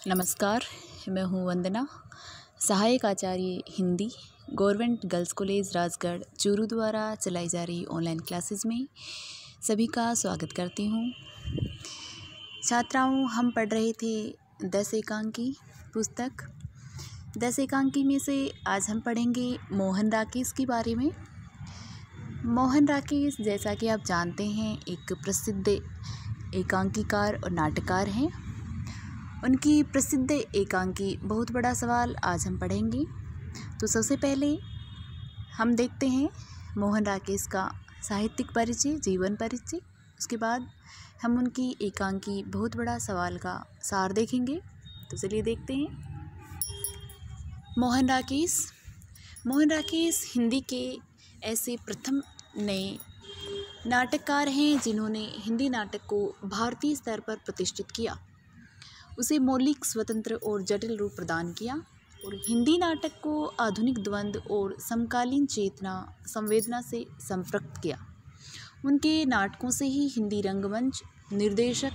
नमस्कार, मैं हूँ वंदना, सहायक आचार्य Hindi, government girls college Rajgarh Churu द्वारा चलाई जा रही ऑनलाइन क्लासेस में सभी का स्वागत करती हूँ। छात्राओं, हम पढ़ रहे थे 10 एकांकी पुस्तक। 10 एकांकी में से आज हम पढ़ेंगे मोहन राकेश के बारे में। मोहन राकेश, जैसा कि आप जानते हैं, एक प्रसिद्ध एकांकीकार और नाटककार हैं। उनकी प्रसिद्ध एकांकी बहुत बड़ा सवाल आज हम पढ़ेंगे। तो सबसे पहले हम देखते हैं मोहन राकेश का साहित्यिक परिचय, जीवन परिचय। उसके बाद हम उनकी एकांकी बहुत बड़ा सवाल का सार देखेंगे। तो चलिए देखते हैं। मोहन राकेश हिंदी के ऐसे प्रथम नए नाटककार हैं जिन्होंने हिंदी नाटक को भारतीय स्तर पर प्रतिष्ठित किया, उसे मौलिक, स्वतंत्र और जटिल रूप प्रदान किया और हिंदी नाटक को आधुनिक द्वंद्व और समकालीन चेतना संवेदना से संपृक्त किया। उनके नाटकों से ही हिंदी रंगमंच, निर्देशक,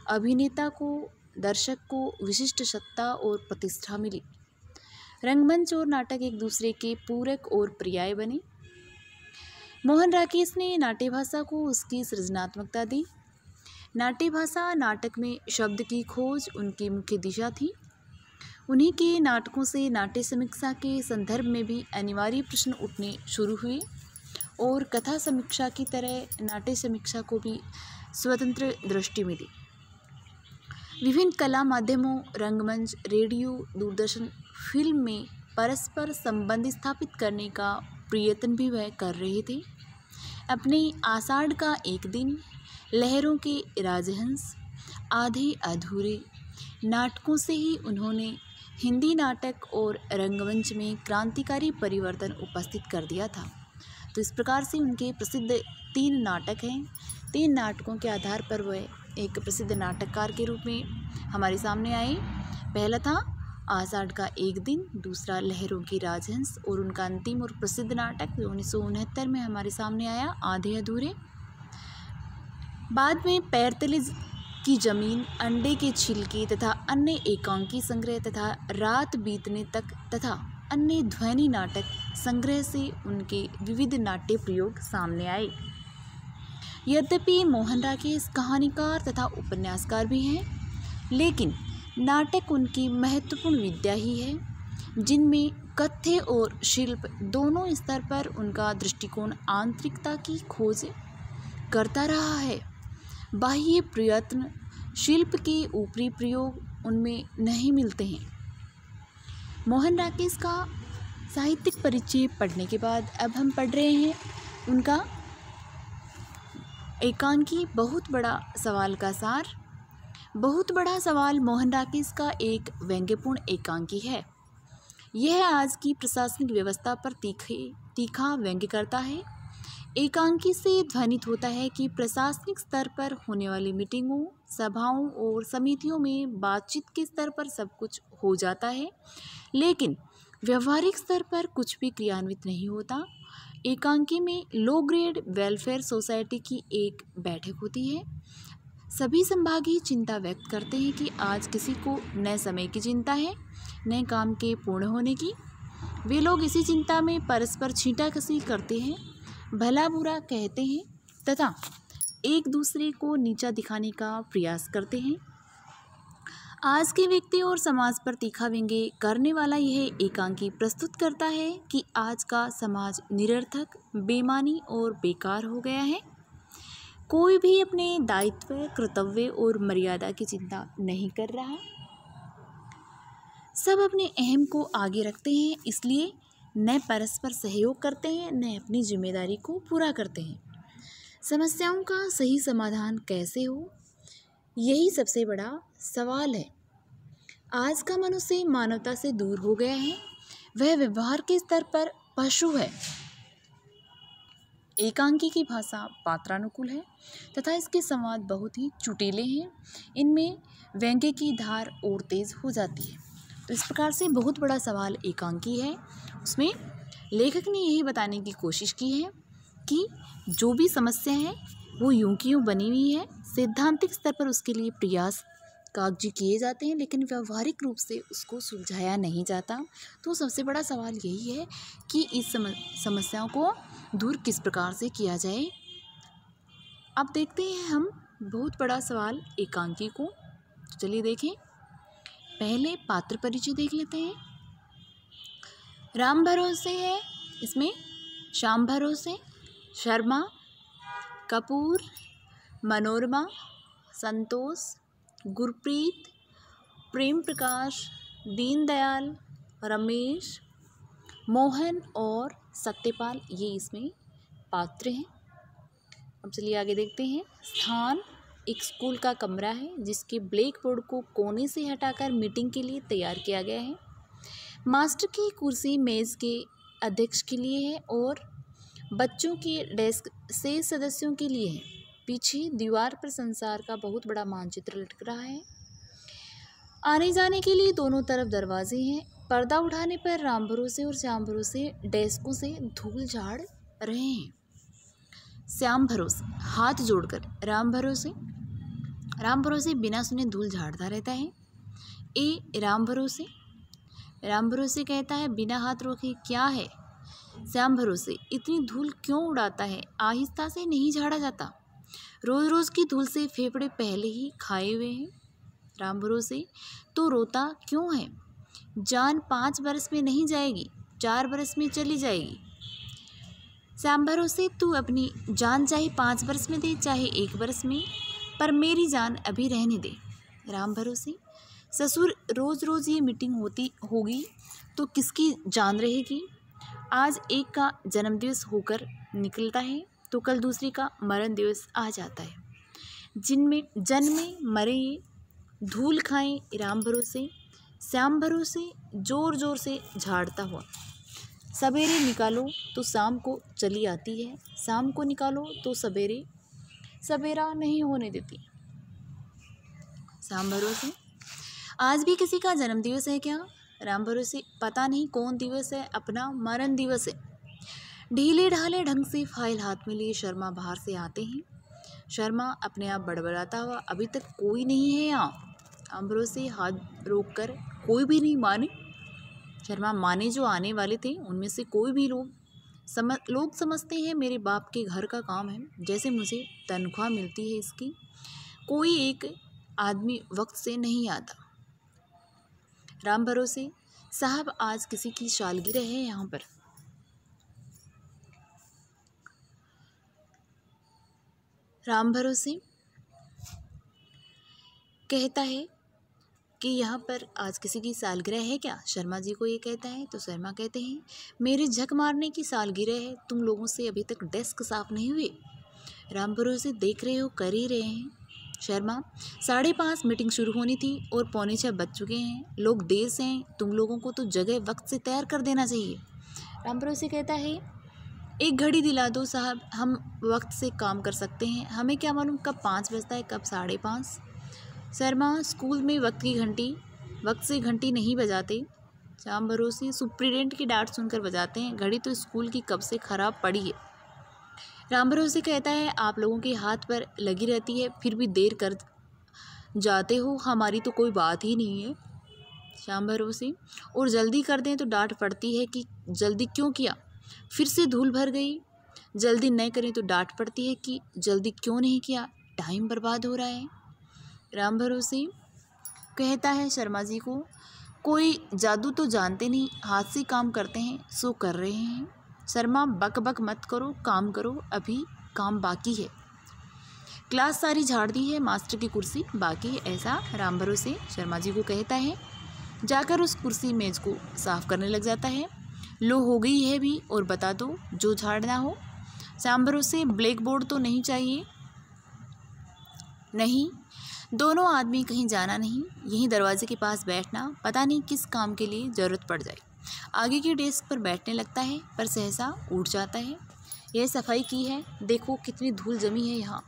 अभिनेता को, दर्शक को विशिष्ट सत्ता और प्रतिष्ठा मिली। रंगमंच और नाटक एक दूसरे के पूरक और पर्याय बने। मोहन राकेश ने नाट्य भाषा को उसकी सृजनात्मकता दी। नाट्य भाषा, नाटक में शब्द की खोज उनकी मुख्य दिशा थी। उन्हीं के नाटकों से नाट्य समीक्षा के संदर्भ में भी अनिवार्य प्रश्न उठने शुरू हुए और कथा समीक्षा की तरह नाट्य समीक्षा को भी स्वतंत्र दृष्टि मिली। विभिन्न कला माध्यमों, रंगमंच, रेडियो, दूरदर्शन, फिल्म में परस्पर संबंध स्थापित करने का प्रयत्न भी वह कर रहे थे। अपने आषाढ़ का एक दिन, लहरों के राजहंस, आधे अधूरे नाटकों से ही उन्होंने हिंदी नाटक और रंगमंच में क्रांतिकारी परिवर्तन उपस्थित कर दिया था। तो इस प्रकार से उनके प्रसिद्ध 3 नाटक हैं। 3 नाटकों के आधार पर वह एक प्रसिद्ध नाटककार के रूप में हमारे सामने आए। पहला था आषाढ़ का एक दिन, दूसरा लहरों के राजहंस और उनका अंतिम और प्रसिद्ध नाटक जो 1969 में हमारे सामने आया, आधे अधूरे। बाद में पैर तले की जमीन, अंडे के छिलके तथा अन्य एकांकी संग्रह तथा रात बीतने तक तथा अन्य ध्वनि नाटक संग्रह से उनके विविध नाट्य प्रयोग सामने आए। यद्यपि मोहन राकेश कहानीकार तथा उपन्यासकार भी हैं, लेकिन नाटक उनकी महत्वपूर्ण विद्या ही है, जिनमें कथ्य और शिल्प दोनों स्तर पर उनका दृष्टिकोण आंतरिकता की खोज करता रहा है। बाह्य प्रयत्न, शिल्प के ऊपरी प्रयोग उनमें नहीं मिलते हैं। मोहन राकेश का साहित्यिक परिचय पढ़ने के बाद अब हम पढ़ रहे हैं उनका एकांकी बहुत बड़ा सवाल का सार। बहुत बड़ा सवाल मोहन राकेश का एक व्यंग्यपूर्ण एकांकी है। यह आज की प्रशासनिक व्यवस्था पर तीखा व्यंग्य करता है। एकांकी से ध्वनित होता है कि प्रशासनिक स्तर पर होने वाली मीटिंगों, सभाओं और समितियों में बातचीत के स्तर पर सब कुछ हो जाता है, लेकिन व्यवहारिक स्तर पर कुछ भी क्रियान्वित नहीं होता। एकांकी में लो ग्रेड वेलफेयर सोसाइटी की एक बैठक होती है। सभी संभागी चिंता व्यक्त करते हैं कि आज किसी को न समय की चिंता है, न काम के पूर्ण होने की। वे लोग इसी चिंता में परस्पर छींटाकशी करते हैं, भला बुरा कहते हैं तथा एक दूसरे को नीचा दिखाने का प्रयास करते हैं। आज के व्यक्ति और समाज पर तीखा व्यंग्य करने वाला यह एकांकी प्रस्तुत करता है कि आज का समाज निरर्थक, बेमानी और बेकार हो गया है। कोई भी अपने दायित्व, कर्तव्य और मर्यादा की चिंता नहीं कर रहा। सब अपने अहम को आगे रखते हैं, इसलिए न परस्पर सहयोग करते हैं, न अपनी जिम्मेदारी को पूरा करते हैं। समस्याओं का सही समाधान कैसे हो, यही सबसे बड़ा सवाल है। आज का मनुष्य मानवता से दूर हो गया है, वह व्यवहार के स्तर पर पशु है। एकांकी की भाषा पात्रानुकूल है तथा इसके संवाद बहुत ही चुटीले हैं। इनमें व्यंग्य की धार और तेज हो जाती है। तो इस प्रकार से बहुत बड़ा सवाल एकांकी है। उसमें लेखक ने यही बताने की कोशिश की है कि जो भी समस्या है वो यूं की यूं बनी हुई है, सैद्धांतिक स्तर पर उसके लिए प्रयास कागजी किए जाते हैं, लेकिन व्यावहारिक रूप से उसको सुलझाया नहीं जाता। तो सबसे बड़ा सवाल यही है कि इस समस्याओं को दूर किस प्रकार से किया जाए। अब देखते हैं हम बहुत बड़ा सवाल एकांकी को। तो चलिए देखें, पहले पात्र परिचय देख लेते हैं। राम भरोसे है, इसमें श्याम भरोसे, शर्मा, कपूर, मनोरमा, संतोष, गुरप्रीत, प्रेम प्रकाश, दीनदयाल, रमेश, मोहन और सत्यपाल, ये इसमें पात्र हैं। अब चलिए आगे देखते हैं। स्थान एक स्कूल का कमरा है जिसके ब्लैक बोर्ड को कोने से हटाकर मीटिंग के लिए तैयार किया गया है। मास्टर की कुर्सी मेज़ के अध्यक्ष के लिए है और बच्चों के डेस्क से सदस्यों के लिए है। पीछे दीवार पर संसार का बहुत बड़ा मानचित्र लटक रहा है। आने जाने के लिए दोनों तरफ दरवाजे हैं। पर्दा उठाने पर राम भरोसे और श्याम भरोसे डेस्कों से धूल झाड़ रहे हैं। श्याम भरोसे हाथ जोड़कर राम भरोसे बिना सुने धूल झाड़ता रहता है। राम भरोसे कहता है बिना हाथ रोके, क्या है? श्याम भरोसे इतनी धूल क्यों उड़ाता है? आहिस्ता से नहीं झाड़ा जाता, रोज रोज की धूल से फेफड़े पहले ही खाए हुए हैं। राम भरोसे तो रोता क्यों है? जान 5 बरस में नहीं जाएगी, 4 बरस में चली जाएगी। श्याम भरोसे तू अपनी जान चाहे 5 बरस में दे चाहे 1 बरस में, पर मेरी जान अभी रहने दे। राम भरोसे ससुर रोज रोज ये मीटिंग होगी तो किसकी जान रहेगी? आज एक का जन्मदिवस होकर निकलता है तो कल दूसरे का मरण दिवस आ जाता है। जिनमें जन्मे मरे धूल खाएं राम भरोसे। श्याम भरोसे जोर जोर से झाड़ता हुआ, सवेरे निकालो तो शाम को चली आती है, शाम को निकालो तो सवेरा नहीं होने देती। श्याम भरोसे आज भी किसी का जन्मदिवस है क्या? राम भरोसे पता नहीं कौन दिवस है, अपना मरण दिवस है। ढीले ढाले ढंग से फाइल हाथ में लिए शर्मा बाहर से आते हैं। शर्मा अपने आप बड़बड़ाता हुआ, अभी तक कोई नहीं है यहाँ। राम भरोसे हाथ रोक कर, कोई भी नहीं माने? शर्मा माने जो आने वाले थे उनमें से कोई भी लोग समझते हैं मेरे बाप के घर का काम है, जैसे मुझे तनख्वाह मिलती है इसकी। कोई एक आदमी वक्त से नहीं आता। राम भरोसे साहब आज किसी की सालगिरह है यहाँ पर। राम भरोसे कहता है कि यहाँ पर आज किसी की सालगिरह है क्या? शर्मा जी को ये कहता है तो शर्मा कहते हैं मेरे झक मारने की सालगिरह है, तुम लोगों से अभी तक डेस्क साफ नहीं हुए। राम भरोसे देख रहे हो, कर ही रहे हैं। शर्मा 5:30 मीटिंग शुरू होनी थी और 5:45 बज चुके हैं, लोग देर से हैं, तुम लोगों को तो जगह वक्त से तैयार कर देना चाहिए। राम भरोसे कहता है 1 घड़ी दिला दो साहब, हम वक्त से काम कर सकते हैं, हमें क्या मालूम कब 5 बजता है कब 5:30। शर्मा स्कूल में वक्त से घंटी नहीं बजाते। श्याम भरोसे सुप्रिटेंडेंट की डांट सुनकर बजाते हैं, घड़ी तो स्कूल की कब से खराब पड़ी है। राम भरोसे कहता है आप लोगों के हाथ पर लगी रहती है फिर भी देर कर जाते हो, हमारी तो कोई बात ही नहीं है। श्याम भरोसे और जल्दी कर दें तो डांट पड़ती है कि जल्दी क्यों किया, फिर से धूल भर गई। जल्दी नहीं करें तो डांट पड़ती है कि जल्दी क्यों नहीं किया, टाइम बर्बाद हो रहा है। राम भरोसे कहता है शर्मा जी को कोई जादू तो जानते नहीं, हाथ से काम करते हैं सो कर रहे हैं। शर्मा बक बक मत करो, काम करो, अभी काम बाकी है। क्लास सारी झाड़ दी है, मास्टर की कुर्सी बाकी है, ऐसा राम भरोसे शर्मा जी को कहता है। जाकर उस कुर्सी मेज को साफ करने लग जाता है। लो हो गई है भी और बता दो जो झाड़ना हो। श्याम भरोसे ब्लैक बोर्ड तो नहीं चाहिए? नहीं, दोनों आदमी कहीं जाना नहीं, यहीं दरवाजे के पास बैठना, पता नहीं किस काम के लिए ज़रूरत पड़ जाए। आगे की डेस्क पर बैठने लगता है पर सहसा उठ जाता है। यह सफाई की है, देखो कितनी धूल जमी है यहाँ,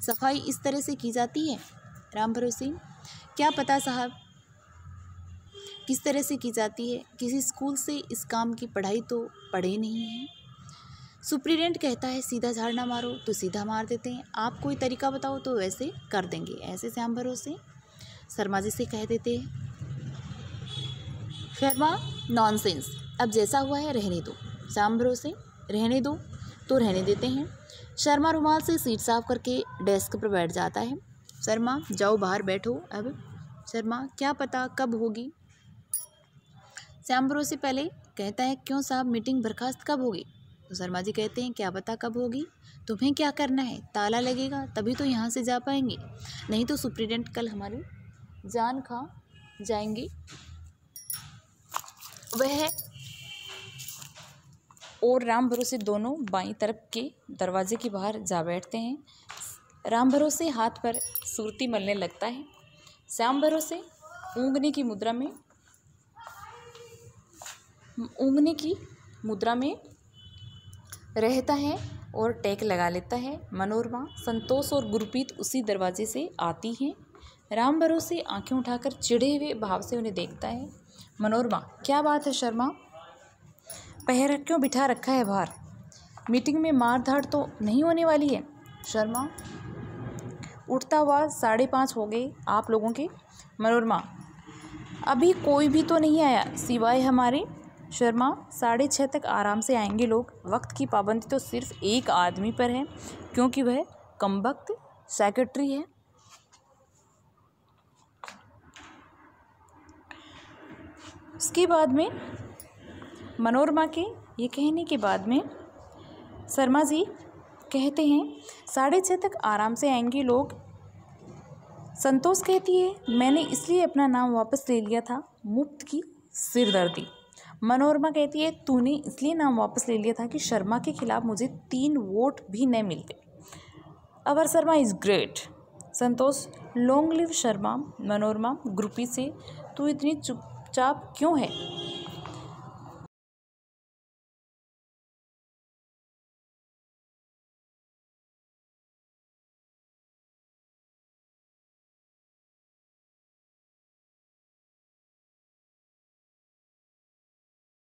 सफाई इस तरह से की जाती है? राम भरोसे क्या पता साहब किस तरह से की जाती है, किसी स्कूल से इस काम की पढ़ाई तो पढ़े नहीं है। सुप्रिटेंडेंट कहता है सीधा झाड़ना मारो तो सीधा मार देते हैं, आप कोई तरीका बताओ तो वैसे कर देंगे, ऐसे श्याम भरोसे। शर्मा जी से कह देते हैं, शर्मा नॉनसेंस, अब जैसा हुआ है रहने दो। श्याम भरोसे, रहने दो तो रहने देते हैं। शर्मा रुमाल से सीट साफ करके डेस्क पर बैठ जाता है। शर्मा जाओ बाहर बैठो अब। शर्मा क्या पता कब होगी। श्याम भरोसे पहले कहता है, क्यों साहब मीटिंग बर्खास्त कब होगी? तो शर्मा जी कहते हैं, क्या पता कब होगी, तुम्हें क्या करना है, ताला लगेगा तभी तो यहाँ से जा पाएंगे, नहीं तो सुप्रिटेंडेंट कल हमारी जान खा जाएंगे। वह और राम भरोसे दोनों बाईं तरफ के दरवाजे के बाहर जा बैठते हैं। राम भरोसे हाथ पर सुरती मलने लगता है। श्याम भरोसे ऊँगने की मुद्रा में रहता है और टेक लगा लेता है। मनोरमा, संतोष और गुरप्रीत उसी दरवाजे से आती हैं। राम भरोसे आंखें उठाकर चिढ़े हुए भाव से उन्हें देखता है। मनोरमा, क्या बात है शर्मा, पहर क्यों बिठा रखा है बाहर? मीटिंग में मार धाड़ तो नहीं होने वाली है? शर्मा उठता हुआ, 5:30 हो गए आप लोगों के। मनोरमा, अभी कोई भी तो नहीं आया सिवाय हमारे। शर्मा 6:30 तक आराम से आएंगे लोग, वक्त की पाबंदी तो सिर्फ एक आदमी पर है क्योंकि वह कमबख्त सेक्रेटरी है। उसके बाद में मनोरमा के ये कहने के बाद में शर्मा जी कहते हैं, 6:30 तक आराम से आएंगे लोग। संतोष कहती है, मैंने इसलिए अपना नाम वापस ले लिया था, मुफ्त की सिरदर्दी। मनोरमा कहती है, तूने इसलिए नाम वापस ले लिया था कि शर्मा के खिलाफ मुझे 3 वोट भी न मिलते। Our Sharma is great. Santosh, long live Sharma. Manorama Gurpreet से, तू इतनी चुपचाप क्यों है?